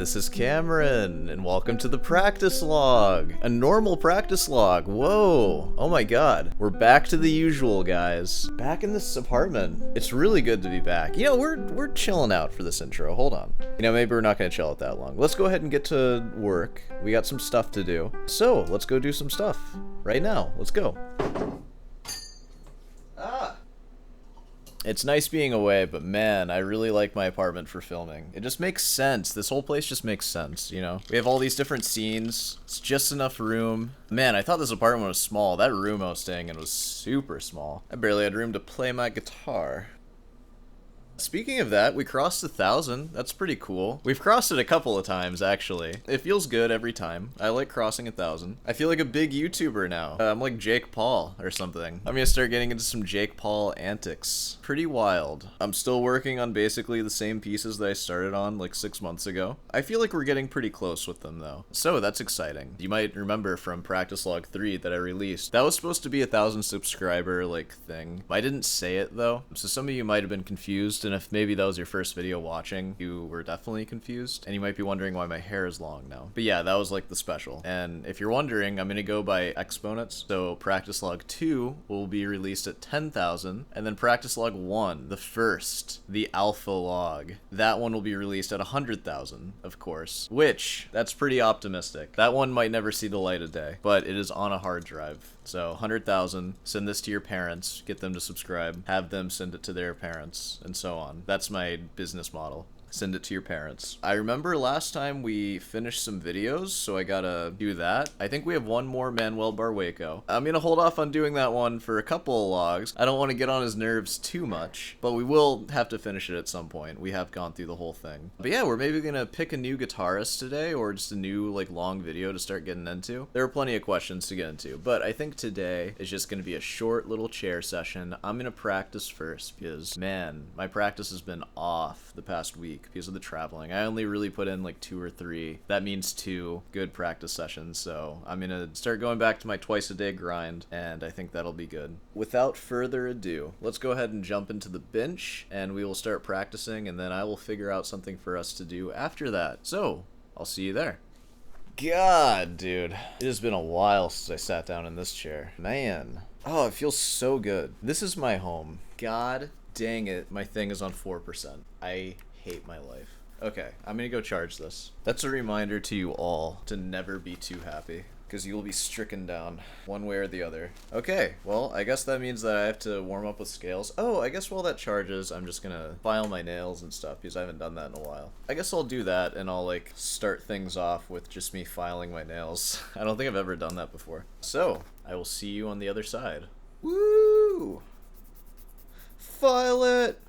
this is Cameron, and welcome to the practice log. A normal practice log. Whoa. Oh my god. We're back to the usual, guys. Back in this apartment. It's really good to be back. You know, we're chilling out for this intro. Hold on. You know, maybe we're not going to chill out that long. Let's go ahead and get to work. We got some stuff to do. So, let's go do some stuff. Right now. Let's go. It's nice being away, but man, I really like my apartment for filming. It just makes sense. This whole place just makes sense, you know? We have all these different scenes. It's just enough room. Man, I thought this apartment was small. That room I was staying in was super small. I barely had room to play my guitar. Speaking of that, we crossed 1,000. That's pretty cool. We've crossed it a couple of times, actually. It feels good every time. I like crossing 1,000. I feel like a big YouTuber now. I'm like Jake Paul or something. I'm gonna start getting into some Jake Paul antics. Pretty wild. I'm still working on basically the same pieces that I started on like 6 months ago. I feel like we're getting pretty close with them though. So that's exciting. You might remember from Practice Log 3 that I released. That was supposed to be a 1,000 subscriber like thing. I didn't say it though. So some of you might have been confused. And if maybe that was your first video watching, you were definitely confused, and you might be wondering why my hair is long now. But yeah, that was like the special. And if you're wondering, I'm gonna go by exponents. So Practice Log 2 will be released at 10,000, and then Practice Log 1, the first, the alpha log, that one will be released at 100,000, of course, which, that's pretty optimistic. That one might never see the light of day, but it is on a hard drive. So 100,000, send this to your parents, get them to subscribe, have them send it to their parents, and so on. That's my business model. Send it to your parents. I remember last time we finished some videos, so I gotta do that. I think we have one more Manuel Barwaco. I'm gonna hold off on doing that one for a couple of logs. I don't want to get on his nerves too much, but we will have to finish it at some point. We have gone through the whole thing. But yeah, we're maybe gonna pick a new guitarist today, or just a new like long video to start getting into. There are plenty of questions to get into, but I think today is just gonna be a short little chair session. I'm gonna practice first because, man, my practice has been off the past week because of the traveling. I only really put in like 2 or 3. That means 2 good practice sessions, so I'm gonna start going back to my twice-a-day grind, and I think that'll be good. Without further ado, let's go ahead and jump into the bench, and we will start practicing, and then I will figure out something for us to do after that. So, I'll see you there. God, dude. It has been a while since I sat down in this chair. Man. Oh, it feels so good. This is my home. God dang it, my thing is on 4%. I hate my life. Okay, I'm gonna go charge this. That's a reminder to you all to never be too happy, because you will be stricken down one way or the other. Okay, well, I guess that means that I have to warm up with scales. Oh, I guess while that charges, I'm just gonna file my nails and stuff, because I haven't done that in a while. I guess I'll do that, and I'll, like, start things off with just me filing my nails. I don't think I've ever done that before. So, I will see you on the other side. Woo! File it!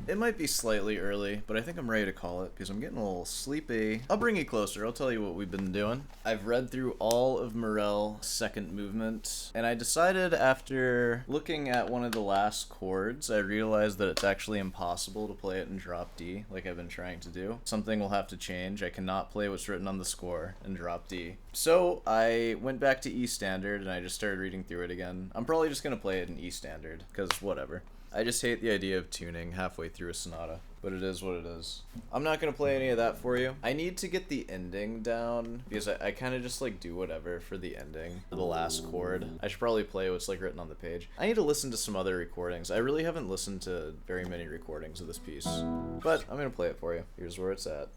It might be slightly early, but I think I'm ready to call it because I'm getting a little sleepy. I'll bring you closer. I'll tell you what we've been doing. I've read through all of Morel's second movement, and I decided after looking at one of the last chords, I realized that it's actually impossible to play it in drop D like I've been trying to do. Something will have to change. I cannot play what's written on the score in drop D. So I went back to E standard and I just started reading through it again. I'm probably just going to play it in E standard because whatever. I just hate the idea of tuning halfway through a sonata, but it is what it is. I'm not going to play any of that for you. I need to get the ending down, because I kind of just like do whatever for the ending, for the last chord. I should probably play what's like written on the page. I need to listen to some other recordings. I really haven't listened to very many recordings of this piece, but I'm going to play it for you. Here's where it's at.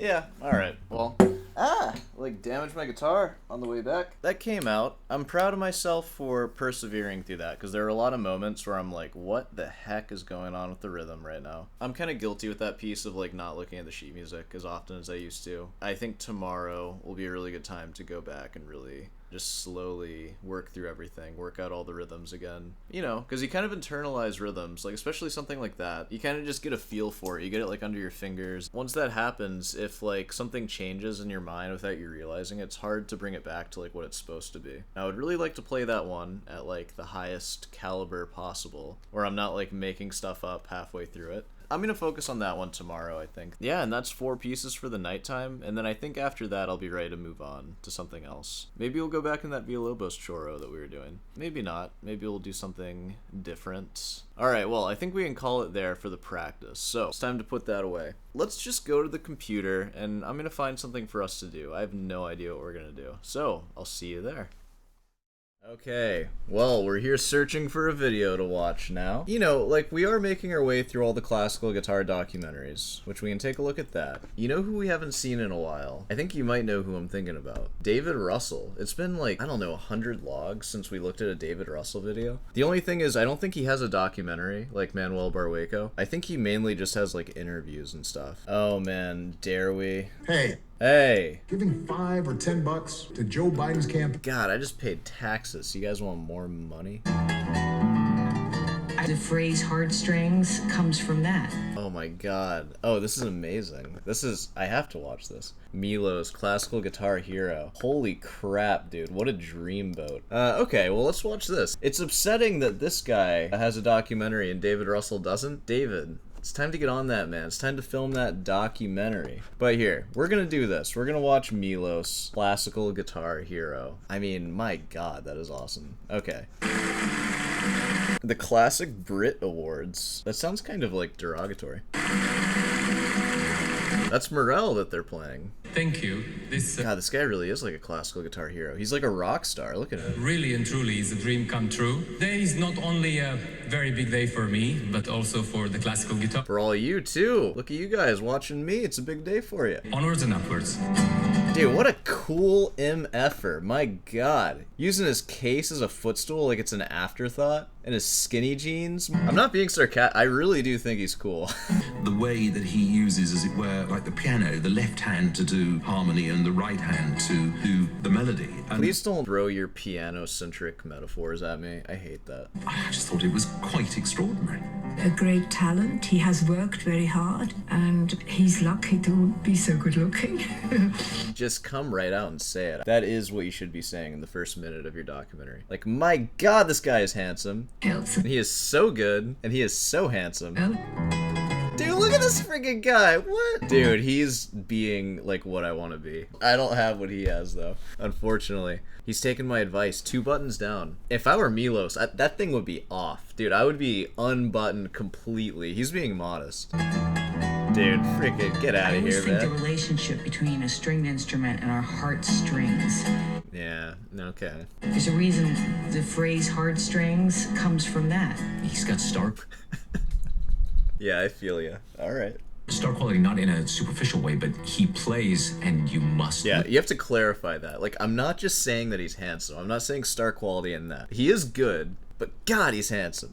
Yeah, alright, well. Like damaged my guitar on the way back. That came out. I'm proud of myself for persevering through that, because there are a lot of moments where I'm like, what the heck is going on with the rhythm right now? I'm kind of guilty with that piece of like not looking at the sheet music as often as I used to. I think tomorrow will be a really good time to go back and really just slowly work through everything, work out all the rhythms again. You know, because you kind of internalize rhythms, like especially something like that. You kind of just get a feel for it. You get it like under your fingers. Once that happens, if like something changes in your mind without you realizing, it's hard to bring it back to like what it's supposed to be. I would really like to play that one at like the highest caliber possible, where I'm not like making stuff up halfway through it. I'm gonna focus on that one tomorrow, I think. Yeah, and that's 4 pieces for the nighttime, and then I think after that I'll be ready to move on to something else. Maybe we'll go back in that Villa-Lobos choro that we were doing. Maybe not. Maybe we'll do something different. Alright, well, I think we can call it there for the practice. So, it's time to put that away. Let's just go to the computer, and I'm gonna find something for us to do. I have no idea what we're gonna do. So, I'll see you there. Okay, well, we're here searching for a video to watch now. You know, like, we are making our way through all the classical guitar documentaries, which we can take a look at that. You know who we haven't seen in a while? I think you might know who I'm thinking about. David Russell. It's been like, I don't know, 100 logs since we looked at a David Russell video. The only thing is, I don't think he has a documentary, like Manuel Barrueco. I think he mainly just has, like, interviews and stuff. Oh, man, dare we? Hey. Giving $5 or $10 to Joe Biden's camp. God, I just paid taxes. You guys want more money? The phrase heartstrings comes from that. Oh my god. Oh, this is amazing. I have to watch this. Milos, classical guitar hero. Holy crap, dude. What a dreamboat. Okay, well, let's watch this. It's upsetting that this guy has a documentary and David Russell doesn't. David, it's time to get on that, man. It's time to film that documentary. But here, we're gonna do this. We're gonna watch Milos, classical guitar hero. I mean, my god, that is awesome. Okay. The Classic Brit Awards. That sounds kind of like derogatory. That's Morel that they're playing. Thank you. God, this guy really is like a classical guitar hero. He's like a rock star. Look at him. Really and truly is a dream come true. Today is not only a very big day for me, but also for the classical guitar. For all you, too. Look at you guys watching me. It's a big day for you. Onwards and upwards. Dude, what a cool MFer. My god. Using his case as a footstool like it's an afterthought. And his skinny jeans. I'm not being sarcastic. I really do think he's cool. The way that he uses, as it were, like the piano, the left hand to do harmony and the right hand to do the melody. And please don't throw your piano-centric metaphors at me. I hate that. I just thought it was quite extraordinary. A great talent. He has worked very hard, and he's lucky to be so good looking. Just come right out and say it. That is what you should be saying in the first minute of your documentary. Like, my god, this guy is handsome. Helps. And he is so good, and he is so handsome. Oh. Dude, look at this freaking guy. What? Dude, he's being like what I want to be. I don't have what he has, though. Unfortunately. He's taken my advice. 2 buttons down. If I were Milos, that thing would be off. Dude, I would be unbuttoned completely. He's being modest. Dude, freaking get out of here, man. I always think the relationship between a stringed instrument and our heartstrings. Yeah, okay. There's a reason the phrase heartstrings comes from that. He's got star Yeah, I feel ya. Alright. star quality, not in a superficial way, but he plays and you must. Yeah, you have to clarify that. Like, I'm not just saying that he's handsome. I'm not saying star quality in that. He is good, but god, he's handsome.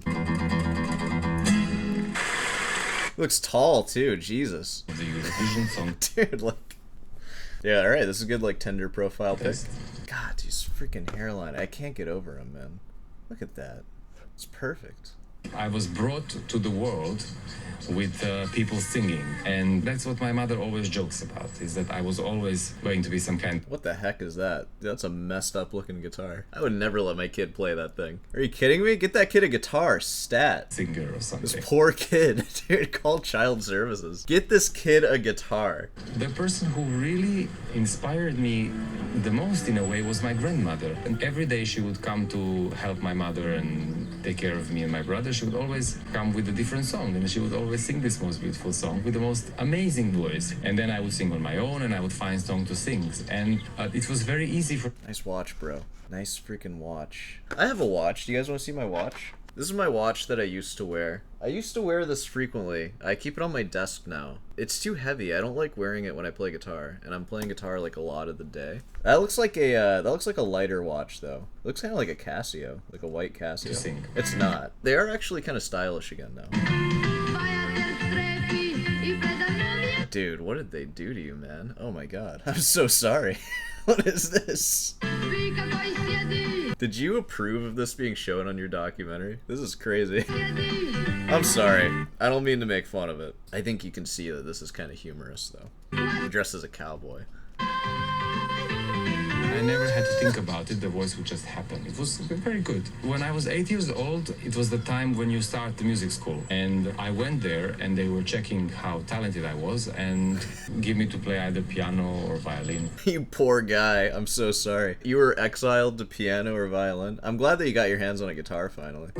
Looks tall too, Jesus. The Eurovision song. Dude, like, yeah, all right, this is a good like Tinder profile pic. God, his freaking hairline, I can't get over him, man. Look at that, it's perfect. I was brought to the world with people singing, and that's what my mother always jokes about, is that I was always going to be some kind What the heck is that? Dude, that's a messed up looking guitar. I would never let my kid play that thing. Are you kidding me? Get that kid a guitar, stat. singer or something. This poor kid, dude, call child services. Get this kid a guitar. The person who really inspired me the most in a way was my grandmother, and every day she would come to help my mother and take care of me and my brother. She would always come with a different song, and she would always sing this most beautiful song with the most amazing voice. And then I would sing on my own, and I would find song to sing, and it was very easy for. Nice watch, bro. Nice freaking watch. I have a watch. Do you guys want to see my watch? This is my watch that I used to wear. I used to wear this frequently. I keep it on my desk now. It's too heavy. I don't like wearing it when I play guitar, and I'm playing guitar like a lot of the day. That looks like a lighter watch though. It looks kind of like a Casio, like a white Casio. Interesting. It's not. They are actually kind of stylish again though. Dude, what did they do to you, man? Oh my god. I'm so sorry. What is this? Did you approve of this being shown on your documentary? This is crazy. I'm sorry. I don't mean to make fun of it. I think you can see that this is kind of humorous, though. Dressed as a cowboy. I never had to think about it, the voice would just happen. It was very good. When I was 8 years old, it was the time when you start the music school. And I went there and they were checking how talented I was and give me to play either piano or violin. You poor guy. I'm so sorry. You were exiled to piano or violin. I'm glad that you got your hands on a guitar finally.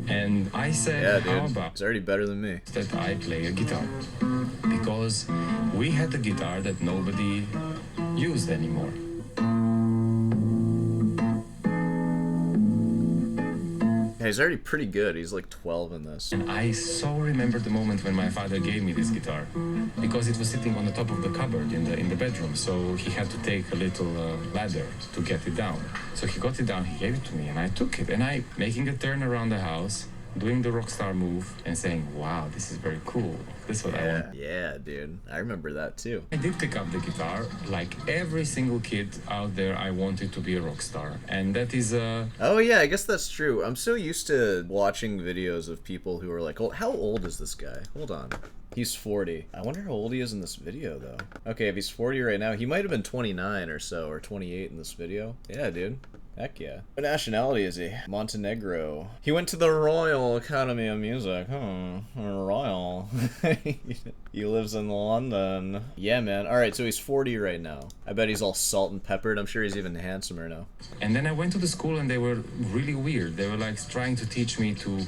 And I said, Yeah, how dude. about It's already better than me. that I play a guitar? Because we had a guitar that nobody used anymore. Yeah, he's already pretty good. He's like 12 in this. And I so remember the moment when my father gave me this guitar, because it was sitting on the top of the cupboard in the bedroom, so he had to take a little ladder to get it down. So he got it down, he gave it to me, and I took it, and I making a turn around the house, doing the rock star move, and saying, wow, this is very cool. This is what I want. Yeah, dude. I remember that too. I did pick up the guitar. Like every single kid out there, I wanted to be a rock star. And that is Oh yeah, I guess that's true. I'm so used to watching videos of people who are like, oh, how old is this guy? Hold on. He's 40. I wonder how old he is in this video, though. Okay, if he's 40 right now, he might have been 29 or so, or 28 in this video. Yeah, dude. Heck yeah. What nationality is he? Montenegro. He went to the Royal Academy of Music. Royal. He lives in London. Yeah, man. Alright, so he's 40 right now. I bet he's all salt and peppered. I'm sure he's even handsomer now. And then I went to the school and they were really weird. They were like trying to teach me to...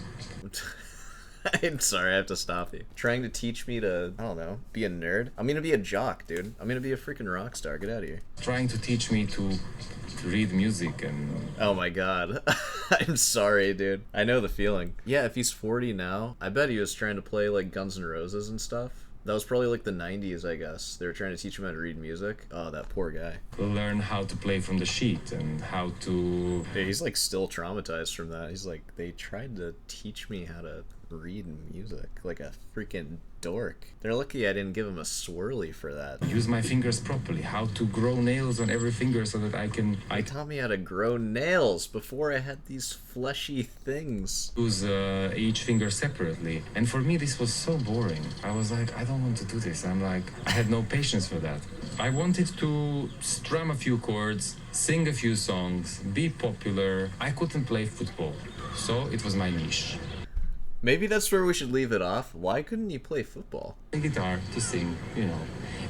I'm sorry, I have to stop you. Trying to teach me to, I don't know, be a nerd? I'm gonna be a jock, dude. I'm gonna be a freaking rock star. Get out of here. Trying to teach me to read music and... Oh my god. I'm sorry, dude. I know the feeling. Yeah, if he's 40 now, I bet he was trying to play like Guns N' Roses and stuff. That was probably like the 90s, I guess. They were trying to teach him how to read music. Oh, that poor guy. learn how to play from the sheet and how to... Dude, he's like still traumatized from that. He's like, they tried to teach me how to read music like a freaking dork. They're lucky I didn't give him a swirly for that. use my fingers properly, how to grow nails on every finger so that I They taught me how to grow nails before I had these fleshy things. use each finger separately. And for me, this was so boring. I was like, I don't want to do this. I'm like, I had no patience for that. I wanted to strum a few chords, sing a few songs, be popular. I couldn't play football, so it was my niche. Maybe that's where we should leave it off. Why couldn't you play football? The guitar to sing, you know.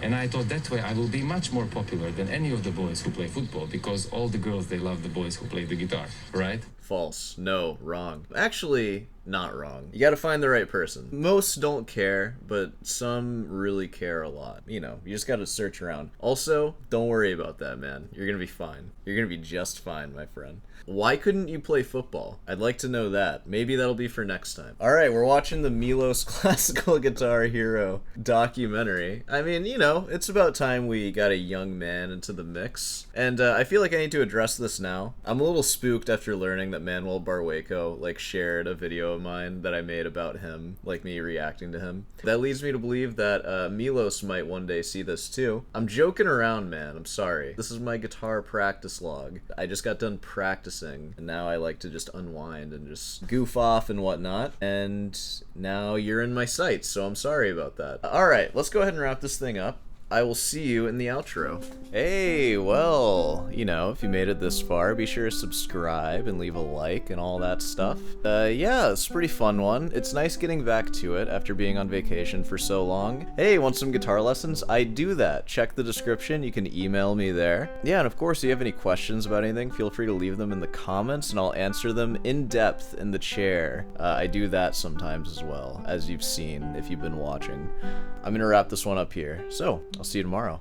And I thought that way I will be much more popular than any of the boys who play football, because all the girls, they love the boys who play the guitar, right? False. No, wrong. Actually, not wrong. You gotta find the right person. Most don't care, but some really care a lot. You know, you just gotta search around. Also, don't worry about that, man. You're gonna be fine. You're gonna be just fine, my friend. Why couldn't you play football? I'd like to know that. Maybe that'll be for next time. Alright, we're watching the Milos Classical Guitar Hero documentary. I mean, you know, it's about time we got a young man into the mix. And I feel like I need to address this now. I'm a little spooked after learning that Manuel Barwaco, like, shared a video of mine that I made about him, like me reacting to him. That leads me to believe that Milos might one day see this too. I'm joking around, man. I'm sorry. This is my guitar practice log. I just got done practicing, and now I like to just unwind and just goof off and whatnot, and now you're in my sights, so I'm sorry about that. Alright, let's go ahead and wrap this thing up. I will see you in the outro. Hey, well, you know, if you made it this far, be sure to subscribe and leave a like and all that stuff. Yeah, it's a pretty fun one. It's nice getting back to it after being on vacation for so long. Hey, want some guitar lessons? I do that. Check the description, you can email me there. Yeah, and of course, if you have any questions about anything, feel free to leave them in the comments and I'll answer them in depth in the chair. I do that sometimes as well, as you've seen if you've been watching. I'm gonna wrap this one up here, so I'll see you tomorrow.